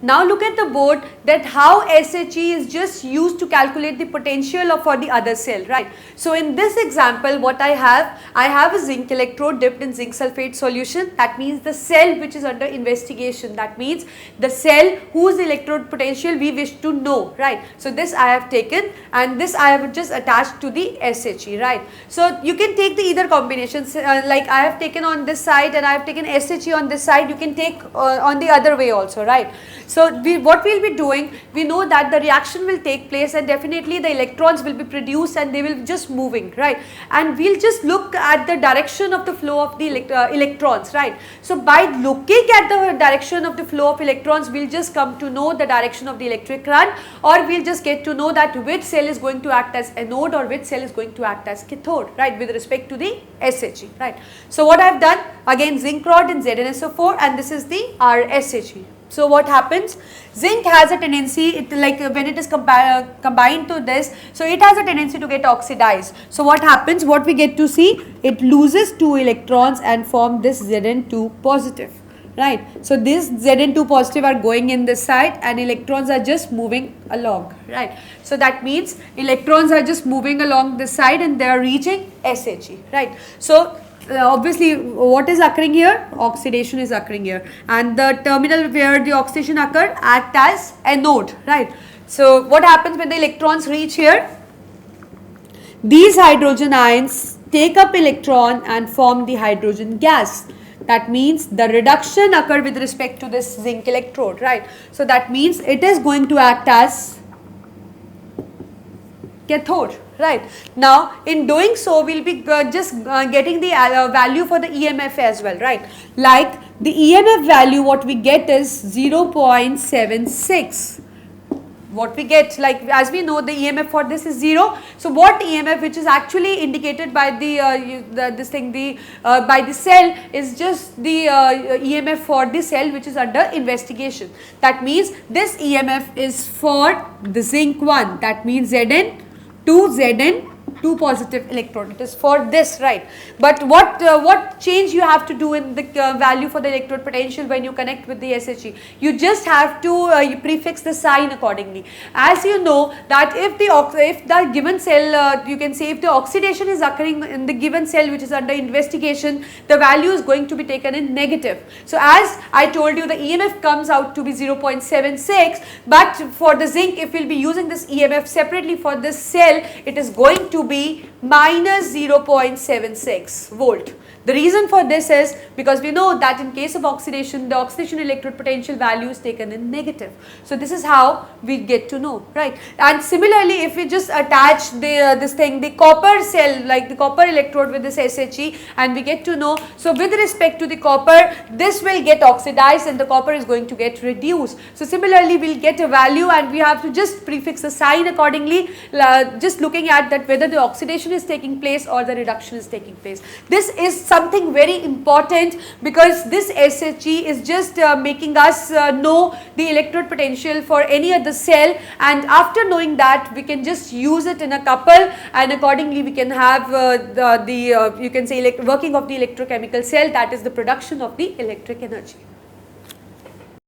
Now look at the board that how SHE is just used to calculate the potential for the other cell, right. So in this example what I have a zinc electrode dipped in zinc sulfate solution. That means the cell which is under investigation, that means the cell whose electrode potential we wish to know, right. So this I have taken and this I have just attached to the SHE, right. So you can take the either combinations, like I have taken on this side and I have taken SHE on this side, you can take on the other way also, right. So what we will be doing, we know that the reaction will take place and definitely the electrons will be produced and they will be just moving, right, and we will just look at the direction of the flow of the electrons, right. So by looking at the direction of the flow of electrons, we will just come to know the direction of the electric current, or we will just get to know that which cell is going to act as anode or which cell is going to act as cathode, right, with respect to the SHE, right. So what I have done, again zinc rod in ZnSO4 and this is the RSHE. So what happens, zinc has a tendency, like when it is combined to this, so it has a tendency to get oxidized. So what happens, what we get to see, it loses 2 electrons and form this Zn2 positive, right. So this Zn2 positive are going in this side and electrons are just moving along, right. So that means electrons are just moving along this side and they are reaching SHE, right. So obviously what is occurring here, oxidation is occurring here, and the terminal where the oxidation occurred act as anode, right. So what happens when the electrons reach here, these hydrogen ions take up electron and form the hydrogen gas. That means the reduction occurred with respect to this zinc electrode, right. So that means it is going to act as cathode, right. Now in doing so we will be just getting the value for the EMF as well, right. Like the EMF value what we get is 0.76. What we get, like as we know the EMF for this is 0. So what EMF which is actually indicated by the by the cell is just the EMF for the cell which is under investigation. That means this EMF is for the zinc one, that means Zn2 positive electrode, it is for this, right. But what change you have to do in the value for the electrode potential when you connect with the SHE, you just have to prefix the sign accordingly. As you know that if the given cell, you can say if the oxidation is occurring in the given cell which is under investigation, the value is going to be taken in negative. So as I told you, the EMF comes out to be 0.76, but for the zinc if we will be using this EMF separately for this cell, it is going to be minus 0.76 volt. The reason for this is because we know that in case of oxidation, the oxidation electrode potential value is taken in negative. So this is how we get to know, right. And similarly if we just attach the copper cell, like the copper electrode with this SHE, and we get to know, so with respect to the copper, this will get oxidized and the copper is going to get reduced. So similarly we will get a value and we have to just prefix a sign accordingly, just looking at that whether the oxidation is taking place or the reduction is taking place. This is something very important because this SHE is just making us know the electrode potential for any other cell, and after knowing that we can just use it in a couple, and accordingly we can have you can say working of the electrochemical cell, that is the production of the electric energy.